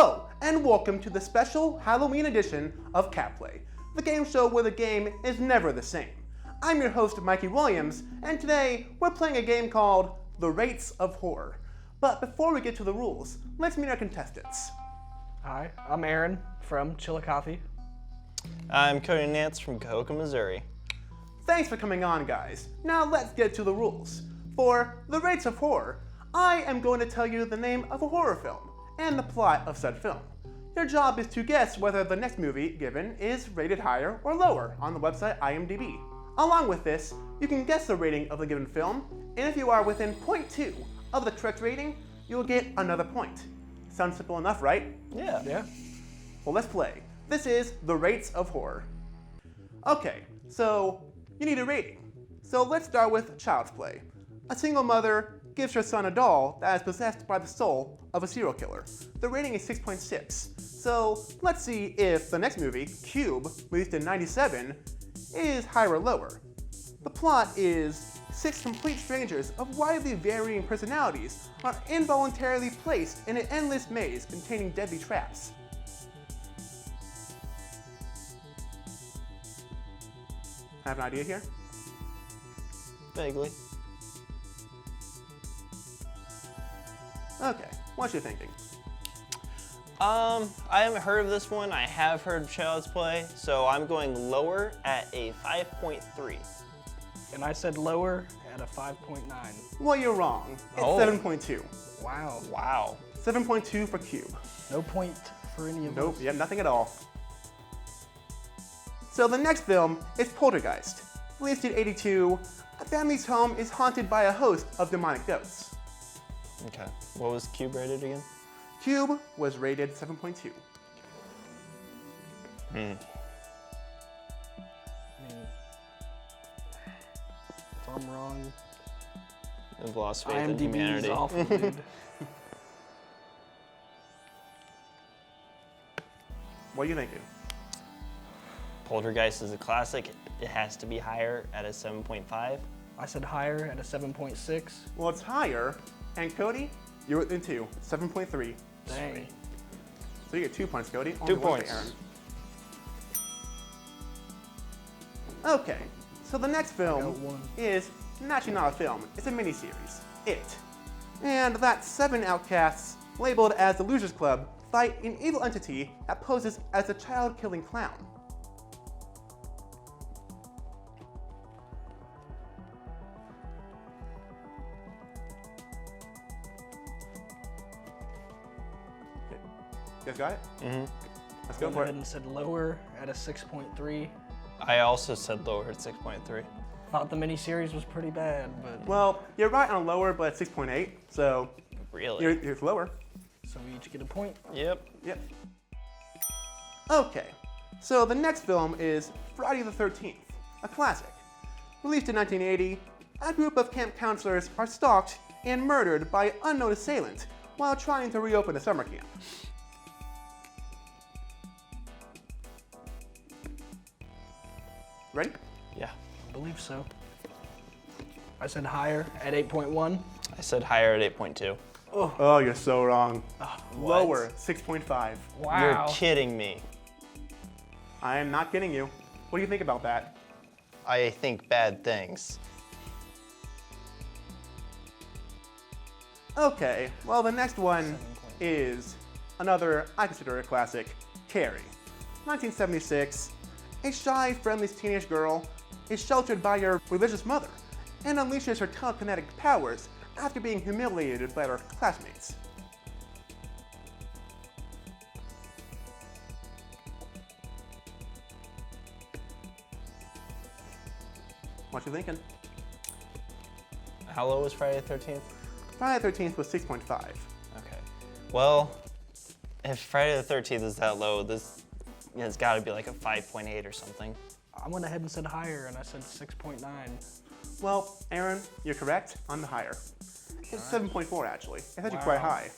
Hello, and welcome to the special Halloween edition of CatPlay, the game show where the game is never the same. I'm your host, Mikey Williams, and today we're playing a game called The Rates of Horror. But before we get to the rules, let's meet our contestants. Hi, I'm Aaron from Chillicothe. I'm Cody Nance from Cahokia, Missouri. Thanks for coming on, guys. Now let's get to the rules. For The Rates of Horror, I am going to tell you the name of a horror film and the plot of said film. Your job is to guess whether the next movie given is rated higher or lower on the website IMDb. Along with this, you can guess the rating of the given film, and if you are within 0.2 of the correct rating, you will get another point. Sounds simple enough, right? Yeah. Well, let's play. This is The Rates of Horror. Okay, so you need a rating. So let's start with Child's Play. A single mother gives her son a doll that is possessed by the soul of a serial killer. The rating is 6.6. So let's see if the next movie, Cube, released in '97, is higher or lower. The plot is 6 complete strangers of widely varying personalities are involuntarily placed in an endless maze containing deadly traps. Have an idea here? Vaguely. Okay, what you thinking? I haven't heard of this one. I have heard of Child's Play, so I'm going lower at a 5.3. And I said lower at a 5.9. Well, you're wrong. It's Oh. 7.2. Wow. Wow. 7.2 for Cube. No point for any of Nope, us. yeah, nothing at all. So the next film is Poltergeist. Released in '82, a family's home is haunted by a host of demonic ghosts. Okay. What was Cube rated again? Cube was rated 7.2. I mean, if I'm wrong, I've lost faith in IMDb humanity. is awful, dude. What are you thinking? Poltergeist is a classic. It has to be higher at a 7.5. I said higher at a 7.6. Well, it's higher, and Cody, you're within 2, 7.3. Dang. So you get 2 points, Cody. 2 Only one for points. Aaron. Okay, so the next got film one. is actually not a film, it's a miniseries, It. And that 7 outcasts, labeled as the Losers Club, fight an evil entity that poses as a child-killing clown. You guys got it? Mm-hmm. Let's I go went for ahead it. and said lower at a 6.3. I also said lower at 6.3. Thought the miniseries was pretty bad, but Well, you're right on lower, but 6.8, so Really? you're lower. so we each get a point. Yep. Yep. Okay, so the next film is Friday the 13th, a classic. Released in 1980, a group of camp counselors are stalked and murdered by an unknown assailant while trying to reopen a summer camp. Ready? Yeah. I believe so. I said higher at 8.1. I said higher at 8.2. Oh, you're so wrong. What? Lower, 6.5. Wow. You're kidding me. I am not kidding you. What do you think about that? I think bad things. Okay, well the next one is another, I consider a classic, Carrie. 1976, a shy, friendly teenage girl is sheltered by her religious mother and unleashes her telekinetic powers after being humiliated by her classmates. What you thinking? How low was Friday the 13th? Friday the 13th was 6.5. Okay. Well, if Friday the 13th is that low, this has got to be like a 5.8 or something. I went ahead and said higher, and I said 6.9. Well, Aaron, you're correct on the higher. It's 7.4 actually. It's actually quite Wow. high.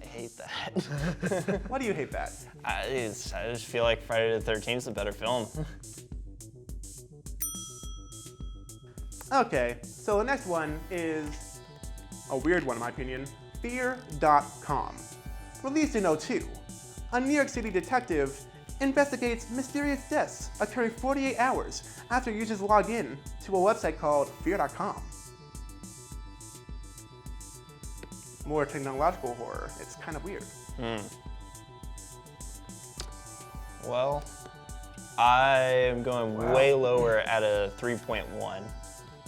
I hate that. Why do you hate that? I just feel like Friday the 13th is a better film. Okay, so the next one is a weird one in my opinion, fear.com. Released in '02, a New York City detective investigates mysterious deaths occurring 48 hours after users log in to a website called fear.com. More technological horror. It's kind of weird. Well, I am going way lower at a 3.1.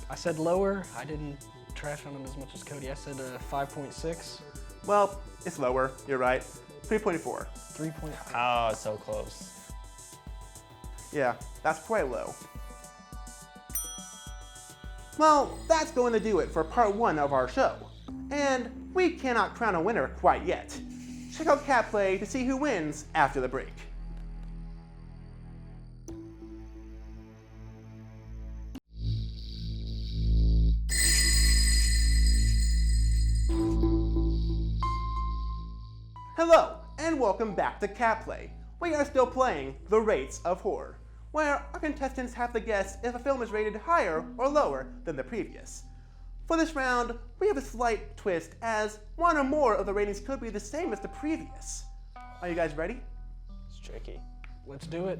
I said lower. I didn't trash on him as much as Cody. I said 5.6. Well, it's lower. You're right. 3.4. 3.5. Oh, so close. Yeah, that's quite low. Well, that's going to do it for part 1 of our show. And we cannot crown a winner quite yet. Check out CatPlay to see who wins after the break. Hello, and welcome back to CatPlay. We are still playing The Rates of Horror, where our contestants have to guess if a film is rated higher or lower than the previous. For this round, we have a slight twist, as one or more of the ratings could be the same as the previous. Are you guys ready? It's tricky. Let's do it.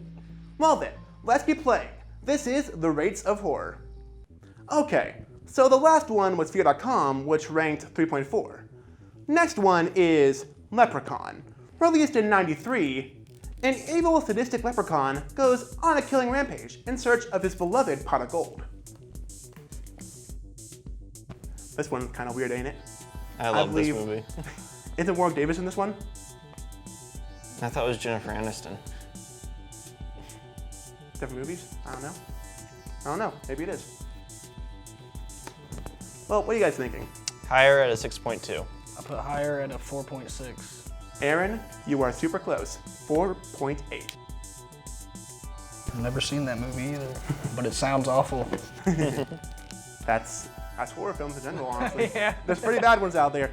Well then, let's keep playing. This is The Rates of Horror. Okay, so the last one was Fear.com, which ranked 3.4. Next one is Leprechaun. Released in '93, an evil, sadistic leprechaun goes on a killing rampage in search of his beloved pot of gold. This one's kind of weird, ain't it? I love this believe- movie. Isn't Warwick Davis in this one? I thought it was Jennifer Aniston. Different movies? I don't know. Maybe it is. Well, what are you guys thinking? Higher at a 6.2. I put higher at a 4.6. Aaron, you are super close. 4.8. I've never seen that movie either, but it sounds awful. That's horror films in general, honestly. Yeah. There's pretty bad ones out there.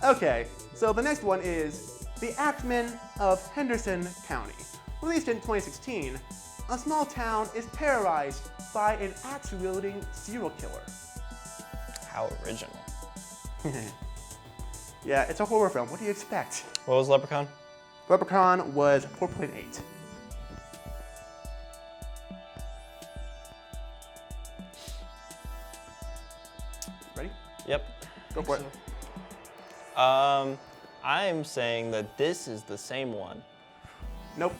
Okay, so the next one is The Axemen of Henderson County. Released in 2016, a small town is terrorized by an axe-wielding serial killer. How original. Yeah, it's a horror film. What do you expect? What was Leprechaun? Leprechaun was 4.8. Ready? Yep. Go for it. I'm saying that this is the same one. Nope.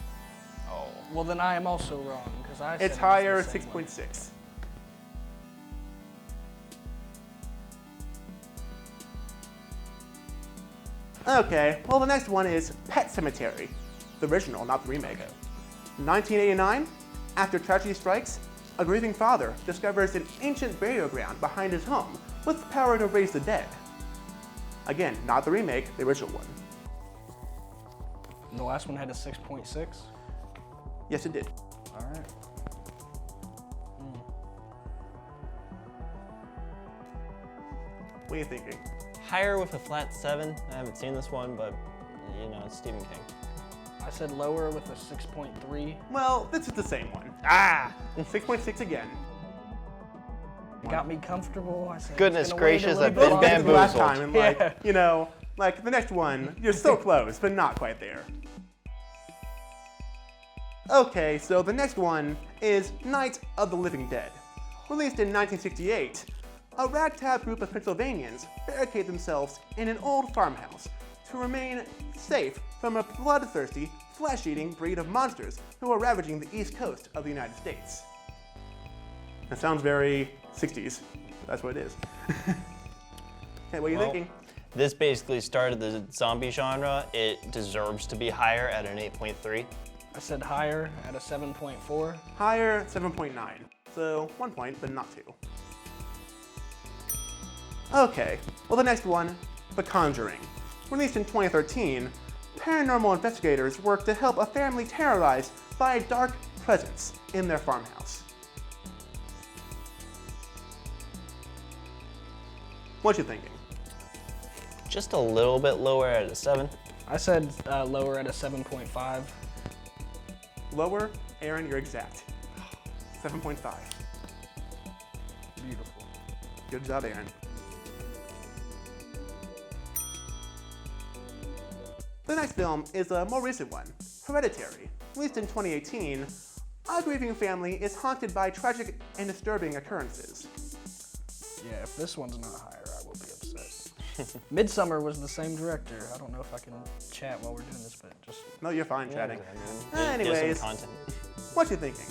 Oh. Well, then I am also wrong, because I said It's it was higher, the same one. 6.6. Okay, well the next one is Pet Cemetery. The original, not the remake. 1989, after tragedy strikes, a grieving father discovers an ancient burial ground behind his home with the power to raise the dead. Again, not the remake, the original one. The last one had a 6.6. Yes, it did. All right. What are you thinking? Higher with a flat 7. I haven't seen this one, but you know, it's Stephen King. I said lower with a 6.3. Well, this is the same one. Ah! 6.6 again. Got me comfortable. I said, Goodness it's gonna wait a gracious, little I've bit been longer. Both the last bamboozled. time, and Yeah. like, you know, like the next one, you're so close, but not quite there. Okay, so the next one is Night of the Living Dead. Released in 1968, a ragtag group of Pennsylvanians barricade themselves in an old farmhouse to remain safe from a bloodthirsty, flesh-eating breed of monsters who are ravaging the east coast of the United States. That sounds very 60s. That's what it is. Hey, what are you Well, thinking? This basically started the zombie genre. It deserves to be higher at an 8.3. I said higher at a 7.4. Higher, 7.9. So 1 point, but not 2. Okay, well the next one, The Conjuring. Released in 2013, paranormal investigators work to help a family terrorized by a dark presence in their farmhouse. What you thinking? Just a little bit lower at a 7. I said lower at a 7.5. Lower, Aaron, you're exact. 7.5. Beautiful. Good job, Aaron. The next film is a more recent one, Hereditary. Released in 2018, a grieving family is haunted by tragic and disturbing occurrences. Yeah, if this one's not higher, I will be upset. Midsummer was the same director. I don't know if I can chat while we're doing this, but just... No, you're fine chatting. There's Anyways, some content. what you thinking?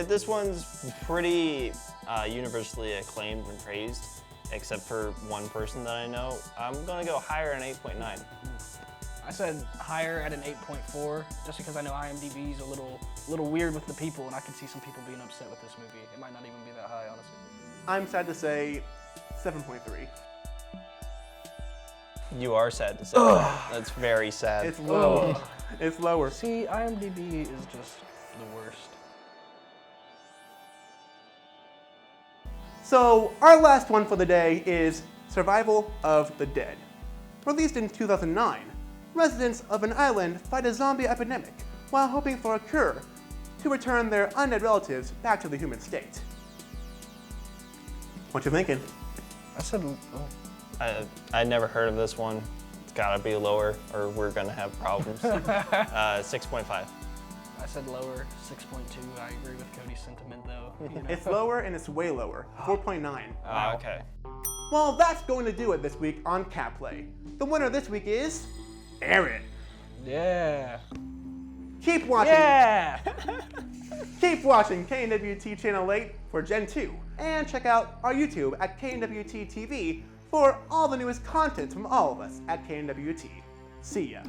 This one's pretty universally acclaimed and praised, except for one person that I know. I'm gonna go higher at 8.9. I said higher at an 8.4, just because I know IMDb is a little weird with the people, and I can see some people being upset with this movie. It might not even be that high, honestly. I'm sad to say 7.3. You are sad to say that. That's very sad. It's low. It's lower. See, IMDb is just the worst. So our last one for the day is Survival of the Dead. Released in 2009, residents of an island fight a zombie epidemic while hoping for a cure to return their undead relatives back to the human state. What you thinking? I said, I never heard of this one. It's gotta be lower, or we're gonna have problems. 6.5. I said lower, 6.2. I agree with Cody's sentiment, though. You know? It's lower and it's way lower, 4.9. Okay. Well, that's going to do it this week on CatPlay. The winner this week is Aaron. Yeah. Keep watching. Yeah. Keep watching KNWT Channel 8 for Gen 2, and check out our YouTube at KNWT TV for all the newest content from all of us at KNWT. See ya.